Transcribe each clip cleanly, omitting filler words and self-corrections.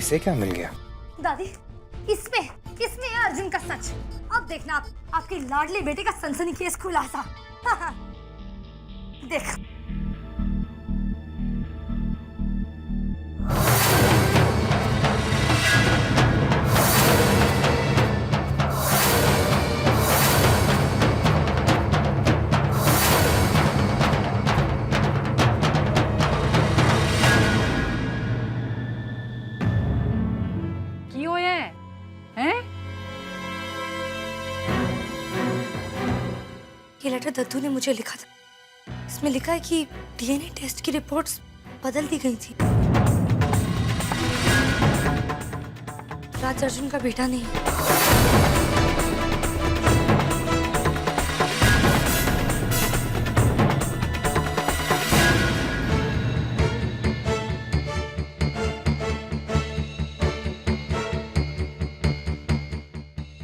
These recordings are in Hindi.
इसे क्या मिल गया? दादी, इसमें इसमें है अर्जुन का सच। अब देखना आप, आपके लाडले बेटे का सनसनीखेज खुलासा। देख। क्यों है? हैं? ये लेटर दद्दू ने मुझे लिखा था। इसमें लिखा है कि डीएनए टेस्ट की रिपोर्ट्स बदल दी गई थी। राज अर्जुन का बेटा नहीं।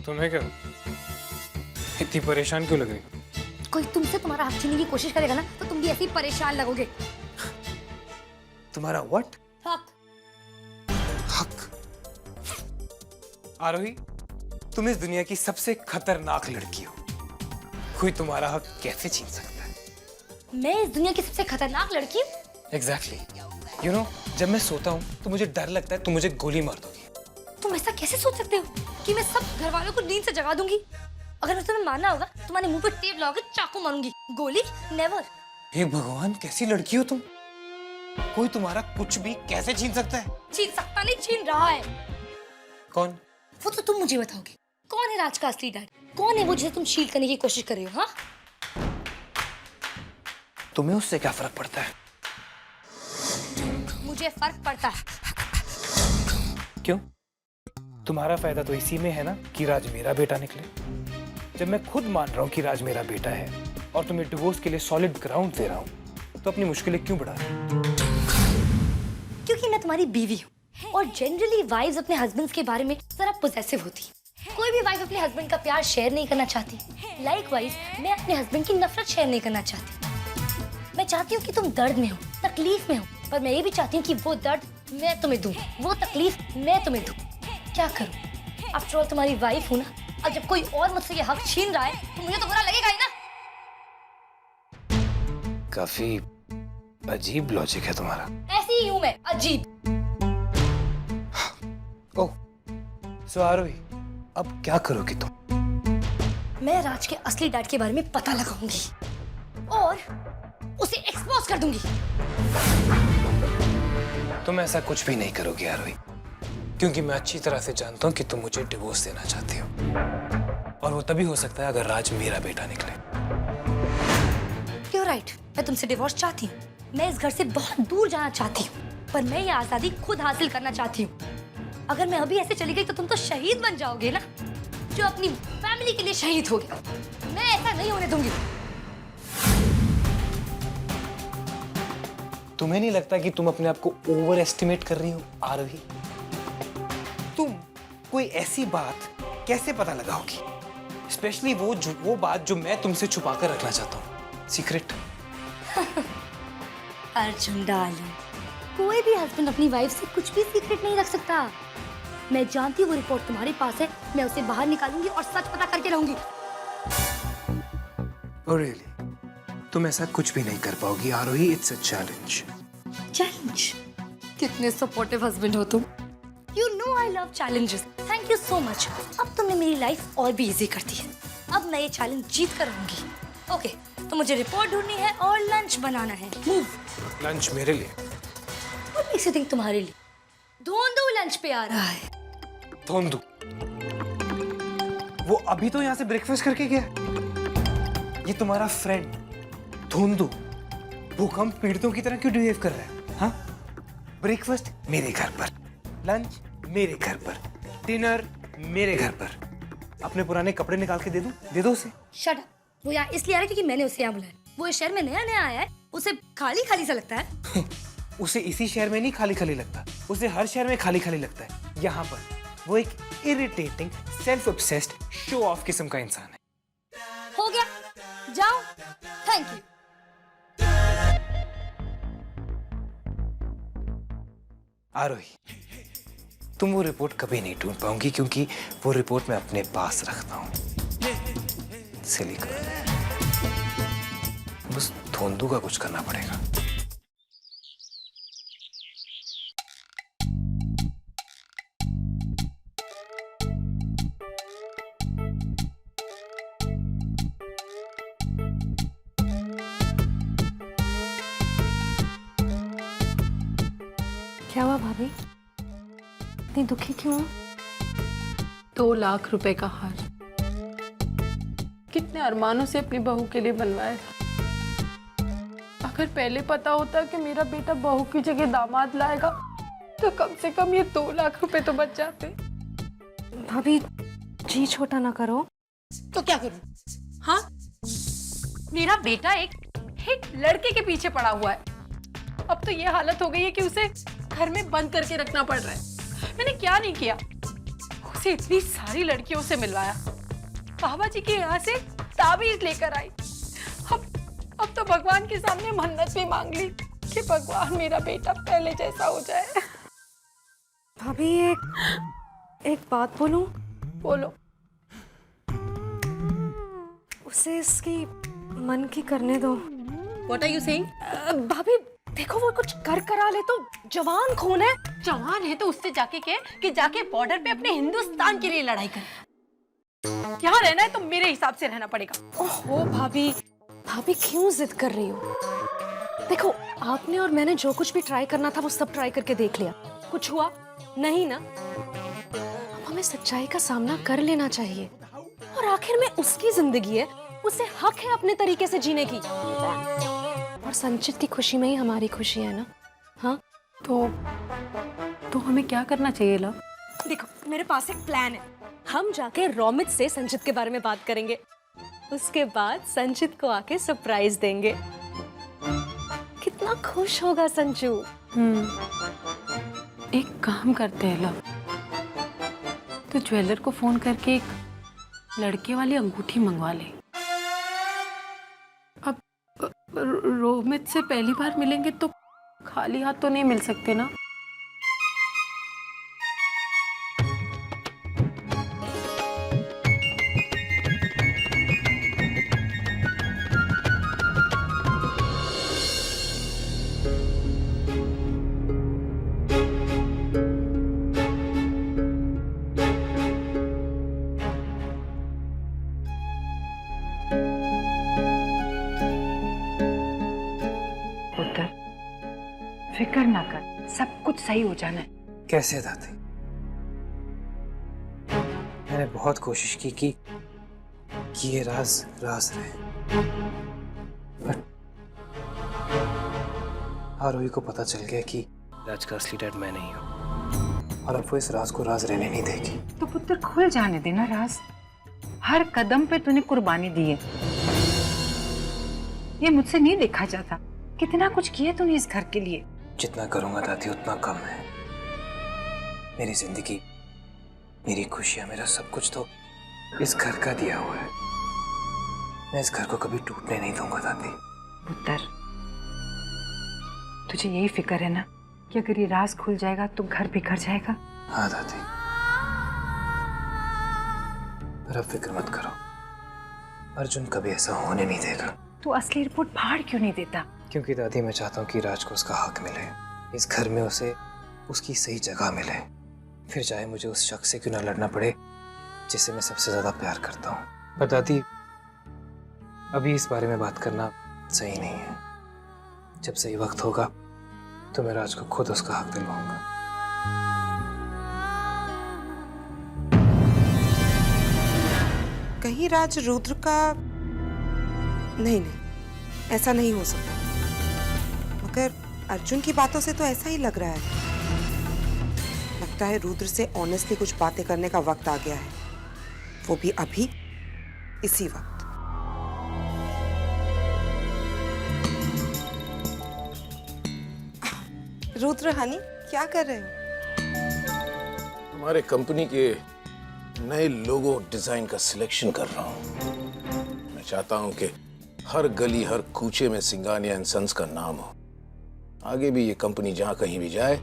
तुम्हें क्या, इतनी परेशान क्यों लग रही? कोई तुमसे तुम्हारा हक छीनने की कोशिश करेगा ना, तो तुम भी ऐसे ही परेशान लगोगे। तुम्हारा व्हाट? हक। हक? आरोही, तुम इस दुनिया की सबसे खतरनाक लड़की हो। कोई तुम्हारा हक कैसे छीन सकता है? मैं इस दुनिया की सबसे खतरनाक लड़की हूँ? एग्जैक्टली। यू नो, जब मैं सोता हूँ तो मुझे डर लगता है तुम मुझे गोली मार दोगी। तुम ऐसा कैसे सोच सकते हो कि मैं सब घर वालों को नींद से जगा दूंगी? अगर मुझे तुम्हें मारना होगा, तुम्हारे मुंह पे टेप लगाकर चाकू मारूंगी। गोली नेवर। हे भगवान, कैसी लड़की हो तुम। कोई तुम्हारा कुछ भी कैसे छीन सकता है? छीन सकता नहीं, छीन रहा है। कौन? वो तो तुम मुझे बताओगे। कौन है राज का असली डैड? कौन है वो जिसे तुम शील्ड करने की कोशिश कर रही हो? हाँ, तुम्हें उससे क्या फर्क पड़ता है? मुझे फर्क पड़ता है। क्यों? तुम्हारा फायदा तो इसी में है ना कि राज मेरा बेटा निकले। जब मैं खुद मान रहा हूँ कि राज मेरा बेटा है और तुम्हें डिवोर्स के लिए सॉलिड ग्राउंड दे रहा हूँ, तो अपनी मुश्किलें क्यों बढ़ा रहे हो? क्योंकि मैं तुम्हारी बीवी हूँ और जनरली वाइफ्स अपने हस्बैंड्स के बारे में जरा पोजेसिव होती। कोई भी वाइफ अपने हस्बैंड का प्यार शेयर नहीं करना चाहती। लाइकवाइज मैं अपने हस्बैंड की नफरत शेयर नहीं करना चाहती। मैं चाहती हूँ कि तुम दर्द में हो, तकलीफ में हो, पर मैं ये भी चाहती हूँ कि वो दर्द मैं तुम्हें दूँ, वो तकलीफ मैं तुम्हें दूँ। क्या करूँ? आफ्टर ऑल तुम्हारी वाइफ हूँ ना। अब जब कोई और मुझसे ये हक छीन रहा है तो मुझे तो बुरा लगेगा ही ना। काफी अजीब लॉजिक है तुम्हारा। ऐसी ही हूँ मैं, अजीब। ओह, सो आरोही, अब क्या करोगी तुम? मैं राज के असली डैड के बारे में पता लगाऊंगी और उसे एक्सपोज कर दूंगी। तुम ऐसा कुछ भी नहीं करोगी आरोही, क्योंकि मैं अच्छी तरह से जानता हूँ कि तुम मुझे डिवोर्स देना चाहती हो, और वो तभी हो सकता है अगर राज मेरा बेटा निकले। You're right, मैं तुमसे डिवोर्स चाहती हूँ। मैं इस घर से बहुत दूर जाना चाहती हूँ, पर मैं ये आजादी खुद हासिल करना चाहती हूँ। अगर मैं अभी ऐसे चली गई तो तुम तो शहीद बन जाओगे ना, जो अपनी फैमिली के लिए शहीद हो गया। मैं ऐसा नहीं होने दूंगी। तुम्हें नहीं लगता कि तुम अपने आप को ओवर एस्टिमेट कर रही हो आरोही? तुम कोई ऐसी बात कैसे पता लगाओगी, स्पेशली वो बात जो मैं तुमसे छुपा कर रखना चाहता हूँ, सीक्रेट। अर्जुन डार्लिंग, कोई भी हस्बैंड अपनी वाइफ से कुछ भी सीक्रेट नहीं रख सकता। मैं जानती हूँ वो रिपोर्ट तुम्हारे पास है। मैं उसे बाहर निकालूंगी और सच पता करके रहूंगी। Oh really? तुम ऐसा कुछ भी नहीं कर पाओगी Arohi. It's a challenge. Challenge? कितने सपोर्टिव हस्बैंड हो तुम। You know I love challenges. Thank you so much. अब तुमने मेरी लाइफ और भी इजी कर दी है। अब मैं ये चैलेंज जीत कर रहूंगी। ओके, तो मुझे रिपोर्ट ढूंढनी है और लंच बनाना है। मूव। लंच मेरे लिए? और इसी दिन तुम्हारे लिए। धोंधू लंच पे आ रहा है। धोंधू? वो अभी तो यहाँ से ब्रेकफास्ट करके गया। ये तुम्हारा फ्रेंड धोंधू भूकंप पीड़ितों की तरह क्यों बिहेव कर रहा है? हाँ, ब्रेकफास्ट मेरे घर पर, लंच मेरे घर पर, डिनर मेरे घर पर। अपने पुराने कपड़े निकाल के दे दो उसे। Shut up. वो यहाँ इसलिए आ रहा है क्योंकि मैंने उसे यहाँ बुलाया। वो इस शहर में नया नया आया है, उसे खाली खाली सा लगता है। उसे इसी शहर में नहीं खाली खाली लगता, उसे हर शहर में खाली खाली लगता है। यहाँ पर वो एक irritating, self obsessed, show off किस्म का इंसान है। हो गया, जाओ। Thank you. आरोही, तुम वो रिपोर्ट कभी नहीं ढूंढ पाऊंगी, क्योंकि वो रिपोर्ट मैं अपने पास रखता हूँ। सिली गर्ल, बस धोंदू का कुछ करना पड़ेगा। क्या हुआ भाभी, इतनी दुखी क्यों हो? 2 लाख रुपए का हार कितने अरमानों से अपनी बहू के लिए बनवाया था। अगर पहले पता होता कि मेरा बेटा बहू की जगह दामाद लाएगा तो कम से कम ये 2 लाख रुपए तो बच जाते। भाभी जी छोटा ना करो। तो क्या करूं? हाँ, मेरा बेटा एक लड़के के पीछे पड़ा हुआ है। अब तो ये हालत हो गई है कि उसे घर में बंद करके रखना पड़ रहा है। मैंने क्या नहीं किया, उसे इतनी सारी लड़कियों से मिलवाया, बाबा जी के यहाँ से ताबीज लेकर आई। अब तो भगवान के सामने मन्नत भी मांग ली कि भगवान मेरा बेटा पहले जैसा हो जाए। भाभी एक बात बोलूं? बोलो। उसे इसकी मन की करने दो। What are you saying? भाभी देखो, वो कुछ करा ले तो जवान खून है। जवान है तो उससे जाके कह कि जाके बॉर्डर पे अपने हिंदुस्तान के लिए लड़ाई करे। यहाँ रहना है तो मेरे हिसाब से रहना पड़ेगा। ओहो भाभी क्यों जिद कर रही हो? देखो, आपने और मैंने जो कुछ भी ट्राई करना था वो सब ट्राई करके देख लिया, कुछ हुआ नहीं ना। अब हमें सच्चाई का सामना कर लेना चाहिए। और आखिर में उसकी जिंदगी है, उसे हक है अपने तरीके से जीने की। और संचित की खुशी में ही हमारी खुशी है ना। हाँ तो हमें क्या करना चाहिए लव? देखो, मेरे पास एक प्लान है। हम जाके रोमित से संचित के बारे में बात करेंगे, उसके बाद संचित को आके सरप्राइज देंगे। कितना खुश होगा संजू। एक काम करते हैं लव, तो ज्वेलर को फोन करके एक लड़के वाली अंगूठी मंगवा ले। अब रोमित से पहली बार मिलेंगे तो खाली हाथ तो नहीं मिल सकते ना। फिक्र ना कर, सब कुछ सही हो जाना है। कैसे दादी? मैंने बहुत कोशिश की कि ये राज रहे, बट आरोही को पता चल गया कि राज का असली डैड मैं नहीं हूँ, और अब वो इस राज को राज रहने नहीं देगी। तो पुत्र खुल जाने देना राज। हर कदम पे तूने कुर्बानी दी है, ये मुझसे नहीं देखा जाता। कितना कुछ किया तूने इस घर के लिए। जितना करूंगा दादी उतना कम है। मेरी जिंदगी, मेरी खुशियां, मेरा सब कुछ तो इस घर का दिया हुआ है। मैं इस घर को कभी टूटने नहीं दूंगा दादी। पुत्र, तुझे यही फिक्र है ना कि अगर ये राज खुल जाएगा तो घर बिखर जाएगा? हाँ दादी, पर अब फिक्र मत करो, अर्जुन कभी ऐसा होने नहीं देगा। तू असली रिपोर्ट फाड़ क्यों नहीं देता? क्योंकि दादी मैं चाहता हूँ कि राज को उसका हक मिले, इस घर में उसे उसकी सही जगह मिले, फिर चाहे मुझे उस शख्स से क्यों ना लड़ना पड़े जिसे मैं सबसे ज्यादा प्यार करता हूँ। पर दादी, अभी इस बारे में बात करना सही नहीं है। जब सही वक्त होगा तो मैं राज को खुद उसका हक दिलवाऊंगा। कहीं राज रुद्र का नहीं, ऐसा नहीं हो सकता। मगर अर्जुन की बातों से तो ऐसा ही लग रहा है। लगता है रुद्र से ऑनेस्टली कुछ बातें करने का वक्त आ गया है, वो भी अभी इसी वक्त। रुद्र हनी, क्या कर रहे हो? हमारे कंपनी के नए लोगो डिजाइन का सिलेक्शन कर रहा हूं। मैं चाहता हूं कि हर गली, हर कूचे में सिंघानिया एंड सन्स का नाम हो। आगे भी ये कंपनी जहां कहीं भी जाए,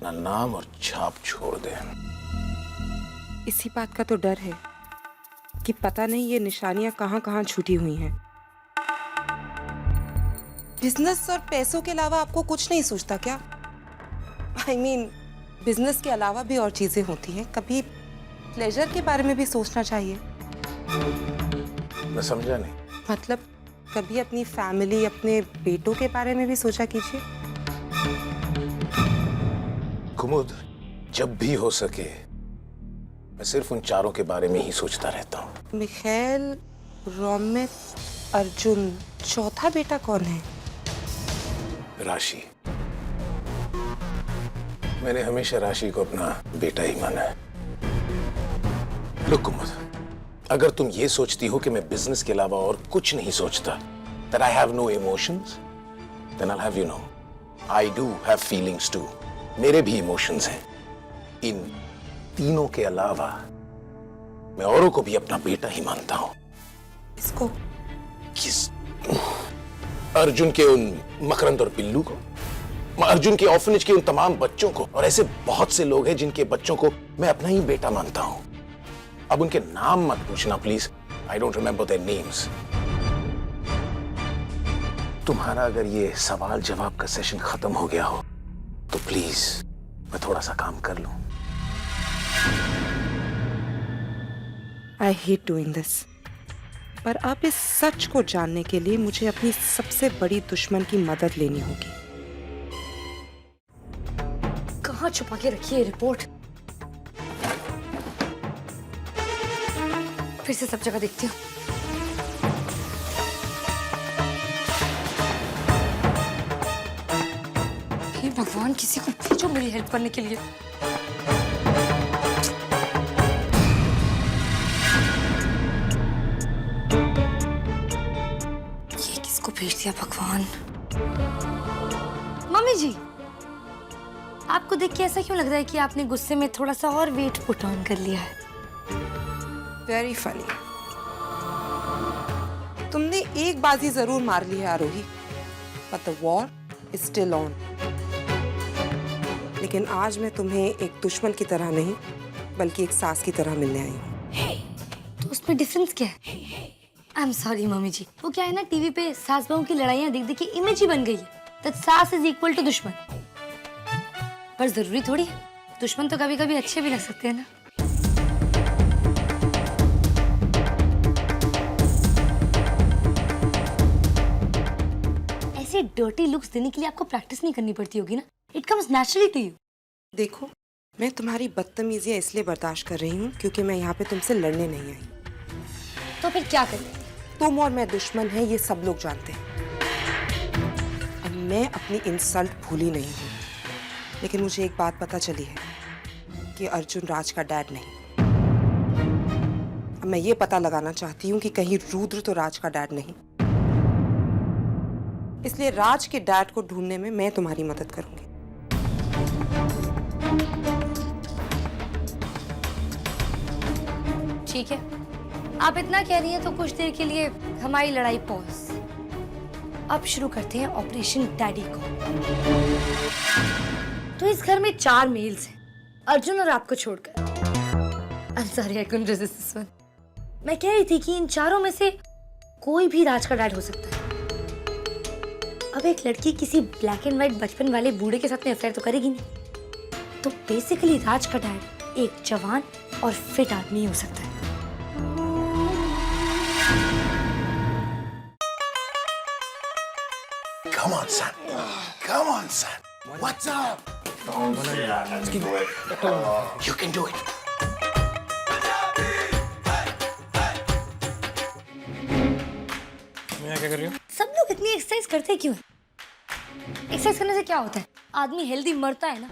अपना नाम और छाप छोड़ दे। इसी बात का तो डर है कि पता नहीं ये निशानियां कहाँ कहाँ छूटी हुई हैं। बिजनेस और पैसों के अलावा आपको कुछ नहीं सोचता क्या? I mean, बिजनेस के अलावा भी और चीजें होती हैं। कभी प्लेजर के बारे में भी सोचना चाहिए। मैं समझा नहीं। मतलब कभी अपनी फैमिली, अपने बेटों के बारे में भी सोचा कीजिए। कुमुद, जब भी हो सके मैं सिर्फ उन चारों के बारे में ही सोचता रहता हूँ। मिखैल, रोमित, अर्जुन, चौथा बेटा कौन है? राशि। मैंने हमेशा राशि को अपना बेटा ही माना है। लुक कुमुद, अगर तुम ये सोचती हो कि मैं बिजनेस के अलावा और कुछ नहीं सोचता, that I have no emotions, then I'll have you know, I do have feelings too. मेरे भी इमोशंस हैं। इन तीनों के अलावा मैं औरों को भी अपना बेटा ही मानता हूं। इसको किस? अर्जुन के उन मकरंद और बिल्लू को, अर्जुन के ऑर्फनेज के उन तमाम बच्चों को, और ऐसे बहुत से लोग हैं जिनके बच्चों को मैं अपना ही बेटा मानता हूं। अब उनके नाम मत पूछना please, I don't remember their names. तुम्हारा अगर ये सवाल जवाब का सेशन खत्म हो गया हो तो प्लीज मैं थोड़ा सा काम कर लूं। I hate doing this. पर अब इस सच को जानने के लिए मुझे अपनी सबसे बड़ी दुश्मन की मदद लेनी होगी। कहाँ छुपा के रखी है रिपोर्ट? फिर से सब जगह देखती हूँ। हे भगवान, किसी को भेजो मेरी हेल्प करने के लिए। ये किसको भेज दिया भगवान? मम्मी जी, आपको देख के ऐसा क्यों लग रहा है कि आपने गुस्से में थोड़ा सा और वेट पुट ऑन कर लिया है? Very funny. तुमने एक बाजी जरूर मार ली है आरोही, but the war is still on. लेकिन आज मैं तुम्हें एक दुश्मन की तरह नहीं, बल्कि एक सास की तरह मिलने आई हूँ। तो उसमें डिफरेंस क्या है? आई एम सॉरी मम्मी जी, वो क्या है ना, टीवी पे सास बहू की लड़ाइयाँ देख देख के इमेज ही बन गई है that सास इज इक्वल टू दुश्मन। पर जरूरी थोड़ी है, दुश्मन तो कभी कभी अच्छे भी लग सकते हैं ना। ऐसे डर्टी लुक्स देने के लिए आपको प्रैक्टिस नहीं करनी पड़ती होगी ना, it comes naturally to you. देखो, मैं तुम्हारी बदतमीजियां इसलिए बर्दाश्त कर रही हूँ क्योंकि मैं यहाँ पे तुमसे लड़ने नहीं आई। तो फिर क्या करें? तुम और मैं दुश्मन हैं, ये सब लोग जानते हैं। और मैं अपनी इंसल्ट भूली नहीं हूँ, लेकिन मुझे एक बात पता चली है कि अर्जुन राज का डैड नहीं। अब मैं ये पता लगाना चाहती हूँ कि कहीं रुद्र तो राज का डैड नहीं। इसलिए राज के डैड को ढूंढने में मैं तुम्हारी मदद करूंगी। ठीक है, आप इतना कह रही हैं तो कुछ देर के लिए हमारी लड़ाई पॉज। अब शुरू करते हैं ऑपरेशन डैडी को। तो इस घर में 4 मेल्स हैं, अर्जुन और आपको छोड़कर। I'm sorry, I couldn't resist this one. मैं कह रही थी कि इन चारों में से कोई भी राज का डैड हो सकता है। अब एक लड़की किसी ब्लैक एंड व्हाइट बचपन वाले बूढ़े के साथ में अफेयर तो करेगी नहीं, तो बेसिकली राज का डैड एक जवान और फिट आदमी हो सकता है। Come on, son. Come on, son. What's up? You can do it. मैं क्या कर रही हूँ? सब लोग इतनी एक्सरसाइज करते क्यों हैं? एक्सरसाइज करने से क्या होता है? आदमी हेल्दी मरता है ना।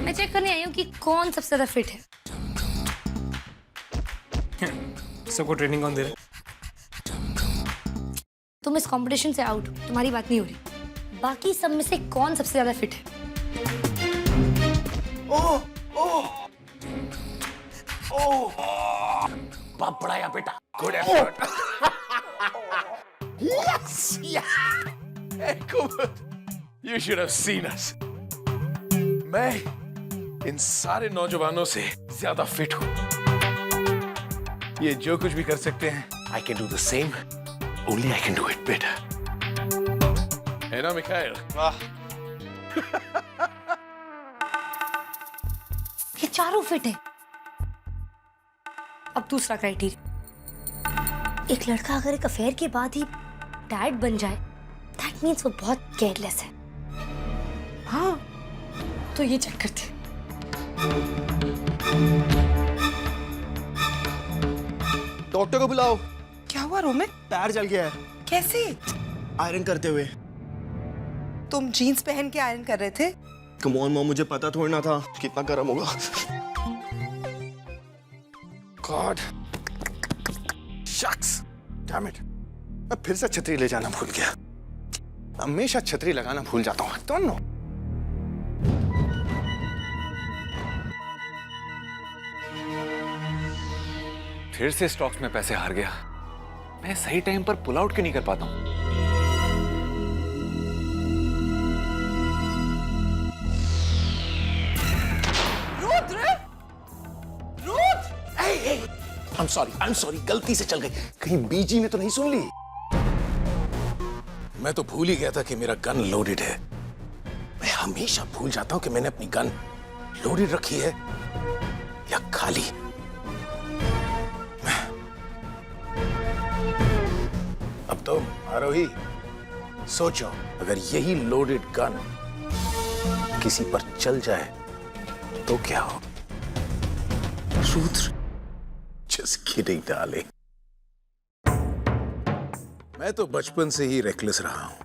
मैं चेक करने आई हूँ कि कौन सबसे ज्यादा फिट है। सबको ट्रेनिंग कौन दे रहा है? तुम इस कंपटीशन से आउट हो, तुम्हारी बात नहीं हो रही। बाकी सब में से कौन सबसे ज्यादा फिट है? बाप पढ़ाया बेटा. Good effort. Yes. Yeah. Hey, Kumud. You should have seen us. मैं इन सारे नौजवानों से ज्यादा फिट हूं। ये जो कुछ भी कर सकते हैं, I can do the same, only I can do it better. है ना मिखाइल? वाह, ये चारों फिट है। अब दूसरा क्राइटेरिया, एक लड़का अगर एक अफेयर के बाद ही डैड बन जाए, दैट मीन्स वो बहुत केयरलेस है। हाँ, तो ये चेक करते हैं। डॉक्टर को बुलाओ। क्या हुआ रोमित? पैर जल गया है कैसे? आयरन करते हुए। तुम जीन्स पहन के आयरन कर रहे थे? कम ऑन मॉम, मुझे पता थोड़ी ना था कितना गर्म होगा। गॉड, शक्स, डैम इट, मैं फिर से छतरी ले जाना भूल गया। हमेशा छतरी लगाना भूल जाता हूँ। Don't know. फिर से स्टॉक्स में पैसे हार गया। मैं सही टाइम पर पुल आउट क्यों नहीं कर पाता हूं? I'm sorry, गलती से चल गई। कहीं बीजी ने तो नहीं सुन ली? मैं तो भूल ही गया था कि मेरा गन लोडेड है। मैं हमेशा भूल जाता हूं कि मैंने अपनी गन लोडेड रखी है या खाली। अब तो आरोही, सोचो, अगर यही लोडेड गन किसी पर चल जाए तो क्या हो? Rudra, just kidding darling. मैं तो बचपन से ही रेकलेस रहा हूं।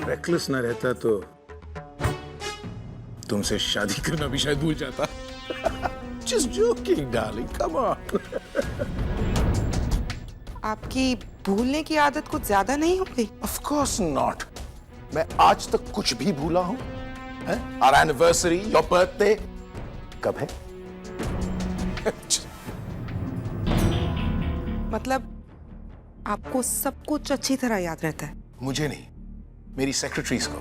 रेकलेस ना रहता तो तुमसे शादी करना भी शायद भूल जाता। Just joking darling, come on. आपकी भूलने की आदत कुछ ज्यादा नहीं हो गई? Of course not. मैं आज तक कुछ भी भूला हूं? Our anniversary, your birthday, कब है? मतलब आपको सब कुछ अच्छी तरह याद रहता है? मुझे नहीं, मेरी सेक्रेटरीज को।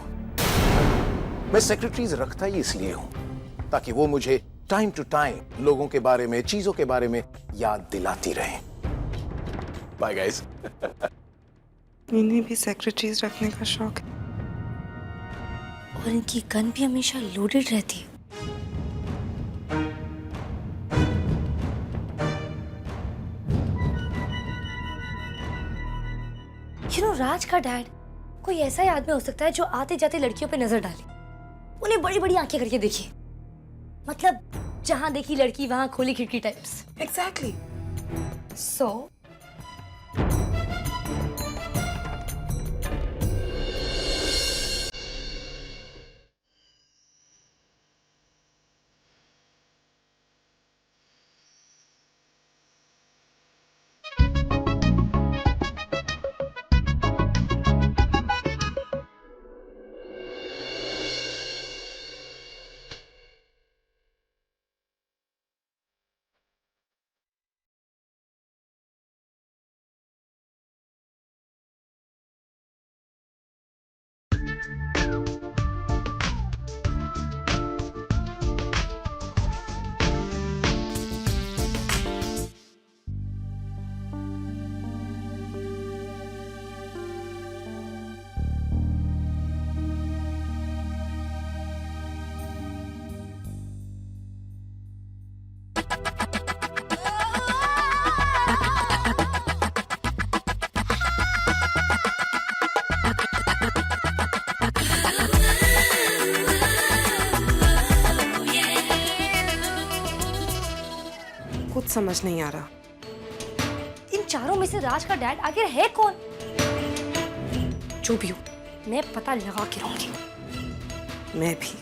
मैं सेक्रेटरीज रखता ही इसलिए हूं ताकि वो मुझे टाइम टू टाइम लोगों के बारे में, चीजों के बारे में याद दिलाती रहें। Bye guys. इन्हें भी सेक्रेटरीज रखने का शौक है। और इनकी गन भी हमेशा लोडेड रहती है। राज का डैड कोई ऐसा ही आदमी हो सकता है जो आते जाते लड़कियों पे नजर डाले, उन्हें बड़ी बड़ी आंखें करके देखे। मतलब जहां देखी लड़की वहां खोली खिड़की टाइप्स। एग्जैक्टली। सो कुछ समझ नहीं आ रहा। इन चारों में से राज का डैड आखिर है कौन? जो भी हो, मैं पता लगा के रहूंगी। मैं भी।